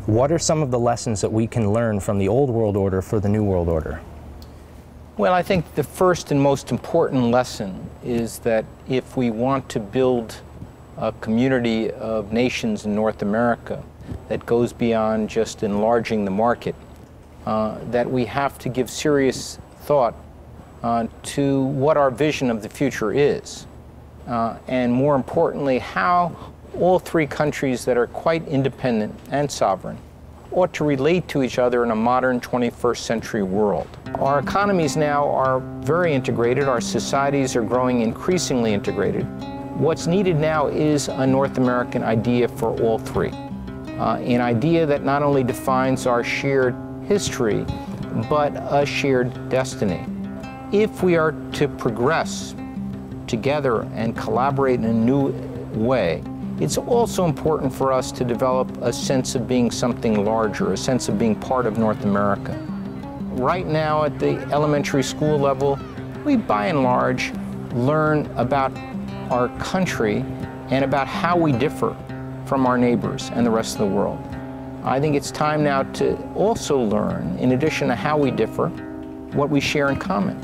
What are some of the lessons that we can learn from the old world order for the new world order? Well, I think the first and most important lesson is that if we want to build a community of nations in North America that goes beyond just enlarging the market, that we have to give serious thought to what our vision of the future is. And more importantly, how all three countries that are quite independent and sovereign ought to relate to each other in a modern 21st century world. Our economies now are very integrated. Our societies are growing increasingly integrated. What's needed now is a North American idea for all three. An idea that not only defines our shared history, but a shared destiny. If we are to progress together and collaborate in a new way, it's also important for us to develop a sense of being something larger, a sense of being part of North America. Right now at the elementary school level, we by and large learn about our country and about how we differ from our neighbors and the rest of the world. I think it's time now to also learn, in addition to how we differ, what we share in common.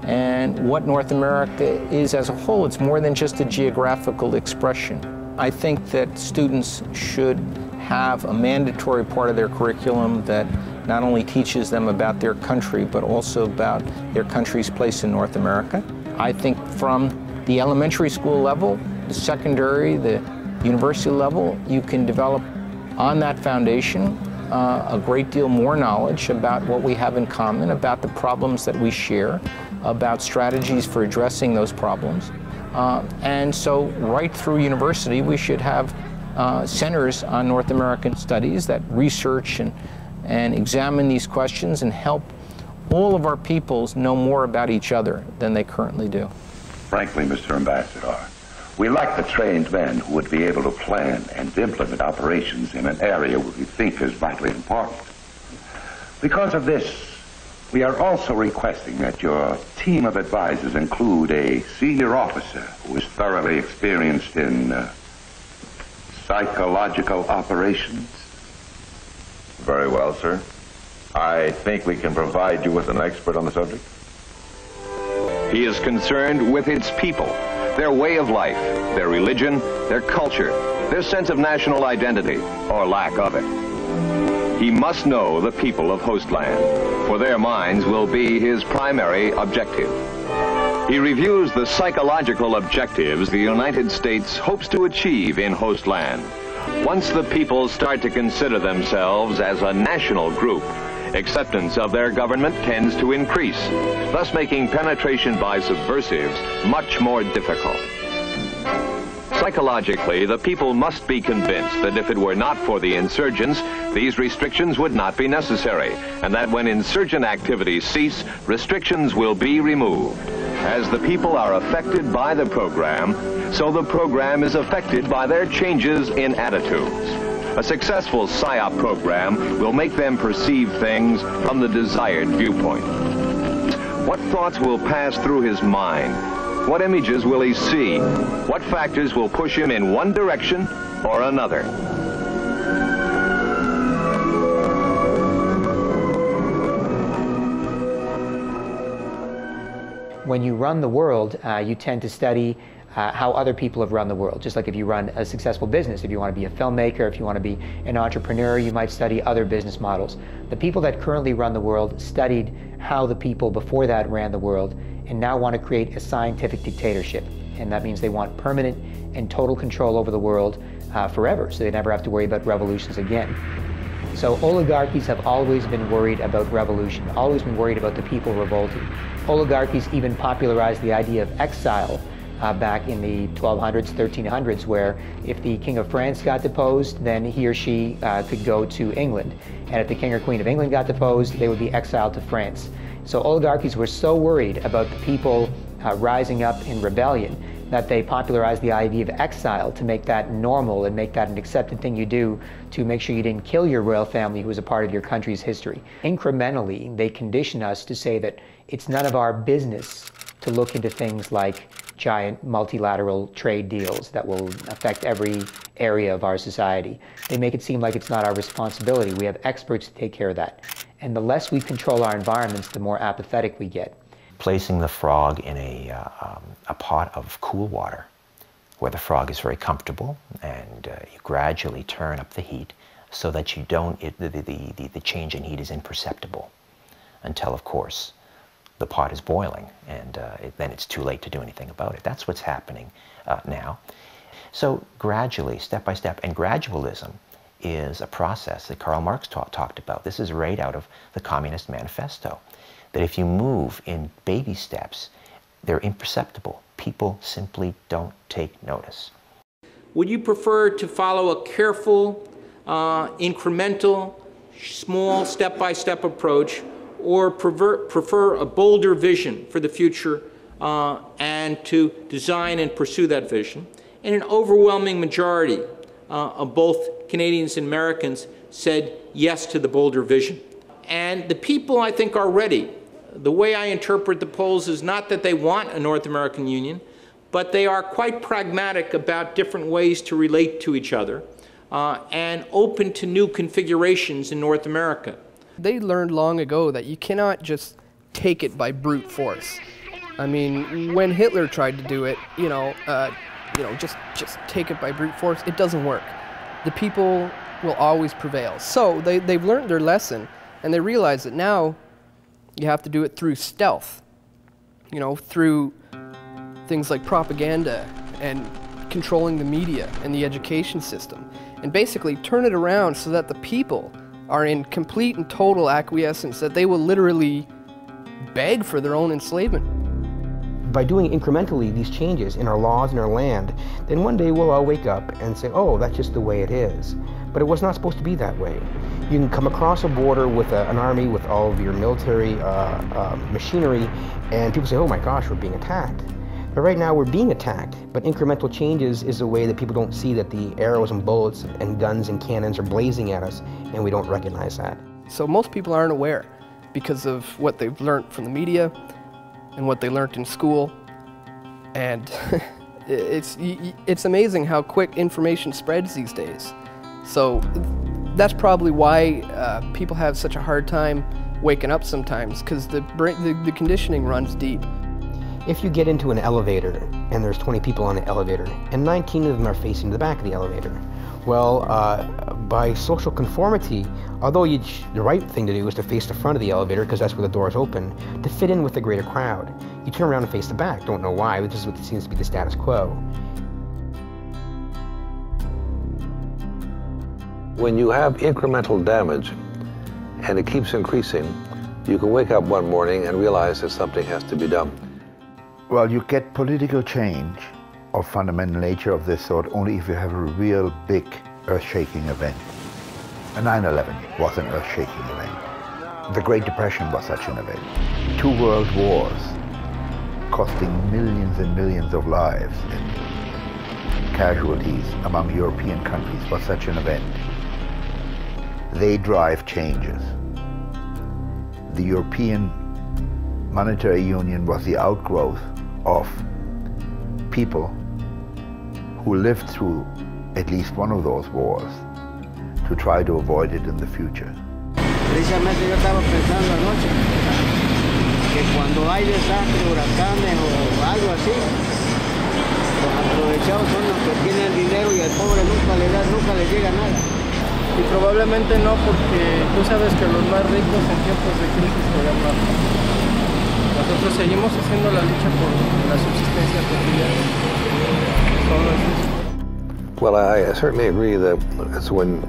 And what North America is as a whole. It's more than just a geographical expression. I think that students should have a mandatory part of their curriculum that not only teaches them about their country, but also about their country's place in North America. I think from the elementary school level, the secondary, the university level, you can develop on that foundation a great deal more knowledge about what we have in common, about the problems that we share, about strategies for addressing those problems. And so right through university, we should have centers on North American studies that research and examine these questions and help all of our peoples know more about each other than they currently do. Frankly, Mr. Ambassador, we lack the trained men who would be able to plan and implement operations in an area we think is vitally important. Because of this, we are also requesting that your team of advisors include a senior officer who is thoroughly experienced in psychological operations. Very well, sir. I think we can provide you with an expert on the subject. He is concerned with its people, their way of life, their religion, their culture, their sense of national identity, or lack of it. He must know the people of Hostland, for their minds will be his primary objective. He reviews the psychological objectives the United States hopes to achieve in Hostland. Once the people start to consider themselves as a national group, acceptance of their government tends to increase, thus making penetration by subversives much more difficult. Psychologically, the people must be convinced that if it were not for the insurgents, these restrictions would not be necessary, and that when insurgent activities cease, restrictions will be removed. As the people are affected by the program, so the program is affected by their changes in attitudes. A successful PSYOP program will make them perceive things from the desired viewpoint. What thoughts will pass through his mind? What images will he see? What factors will push him in one direction or another? When you run the world, you tend to study how other people have run the world. Just like if you run a successful business, if you want to be a filmmaker, if you want to be an entrepreneur, you might study other business models. The people that currently run the world studied how the people before that ran the world and now want to create a scientific dictatorship. And that means they want permanent and total control over the world forever, so they never have to worry about revolutions again. So oligarchies have always been worried about revolution, always been worried about the people revolting. Oligarchies even popularized the idea of exile back in the 1200s, 1300s, where if the King of France got deposed, then he or she could go to England. And if the King or Queen of England got deposed, they would be exiled to France. So oligarchies were so worried about the people rising up in rebellion that they popularized the idea of exile to make that normal and make that an accepted thing you do to make sure you didn't kill your royal family who was a part of your country's history. Incrementally, they condition us to say that it's none of our business to look into things like giant multilateral trade deals that will affect every area of our society. They make it seem like it's not our responsibility. We have experts to take care of that. And the less we control our environments, the more apathetic we get. Placing the frog in a pot of cool water where the frog is very comfortable, and you gradually turn up the heat so that you don't, the change in heat is imperceptible until, of course, the pot is boiling, and then it's too late to do anything about it. That's what's happening now. So gradually, step by step, and gradualism is a process that Karl Marx talked about. This is right out of the Communist Manifesto, that if you move in baby steps, they're imperceptible. People simply don't take notice. Would you prefer to follow a careful, incremental, small, step-by-step approach, or prefer a bolder vision for the future and to design and pursue that vision? And an overwhelming majority of both Canadians and Americans said yes to the bolder vision. And the people, I think, are ready. The way I interpret the polls is not that they want a North American Union, but they are quite pragmatic about different ways to relate to each other and open to new configurations in North America. They learned long ago that you cannot just take it by brute force. I mean, when Hitler tried to do it, just take it by brute force, it doesn't work. The people will always prevail. So they've learned their lesson, and they realize that now you have to do it through stealth, through things like propaganda and controlling the media and the education system, and basically turn it around so that the people are in complete and total acquiescence, that they will literally beg for their own enslavement. By doing incrementally these changes in our laws and our land, then one day we'll all wake up and say, oh, that's just the way it is. But it was not supposed to be that way. You can come across a border with an army with all of your military machinery, and people say, oh my gosh, we're being attacked. But right now we're being attacked, but incremental changes is a way that people don't see that the arrows and bullets and guns and cannons are blazing at us, and we don't recognize that. So most people aren't aware because of what they've learned from the media and what they learned in school. And it's amazing how quick information spreads these days. So that's probably why people have such a hard time waking up sometimes, because the conditioning runs deep. If you get into an elevator and there's 20 people on the elevator and 19 of them are facing the back of the elevator, well, by social conformity, although the right thing to do is to face the front of the elevator because that's where the doors open, to fit in with the greater crowd, you turn around and face the back. Don't know why, but this is what seems to be the status quo. When you have incremental damage and it keeps increasing, you can wake up one morning and realize that something has to be done. Well, you get political change of fundamental nature of this sort only if you have a real big earth-shaking event. 9/11 was an earth-shaking event. The Great Depression was such an event. 2 world wars costing millions and millions of lives and casualties among European countries was such an event. They drive changes. The European Monetary Union was the outgrowth of people who lived through at least one of those wars to try to avoid it in the future. Precisamente yo estaba pensando anoche que cuando hay desastres, huracanes o algo así, los aprovechados son los que tienen el dinero y al pobre nunca le llega nada. Y probablemente no, porque tú sabes que los más ricos en tiempos de crisis se ven más. Nosotros seguimos haciendo la lucha por la subsistencia cotidiana. Solo es eso. Well, I certainly agree that it's when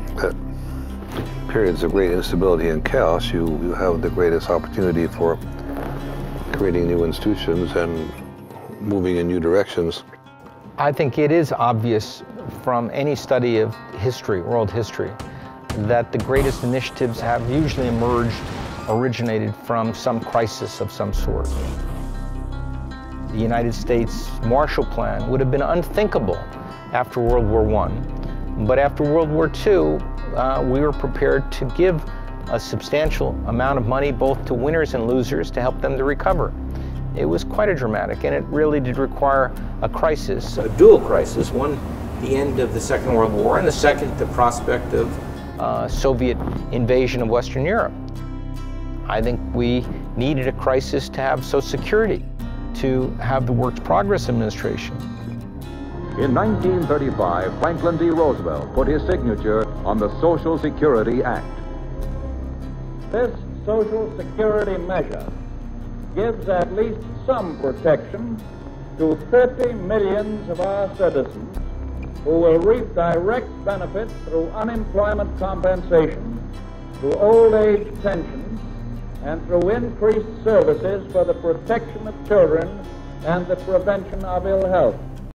periods of great instability and chaos, you have the greatest opportunity for creating new institutions and moving in new directions. I think it is obvious from any study of history, world history, that the greatest initiatives have usually originated from some crisis of some sort. The United States Marshall Plan would have been unthinkable after World War I. But after World War II, we were prepared to give a substantial amount of money both to winners and losers to help them to recover. It was quite a dramatic, and it really did require a crisis, a dual crisis, one the end of the Second World War, and the second, the prospect of Soviet invasion of Western Europe. I think we needed a crisis to have Social Security, to have the Works Progress Administration. In 1935, Franklin D. Roosevelt put his signature on the Social Security Act. This Social Security measure gives at least some protection to 30 million of our citizens who will reap direct benefits through unemployment compensation, through old age pensions, and through increased services for the protection of children and the prevention of ill health.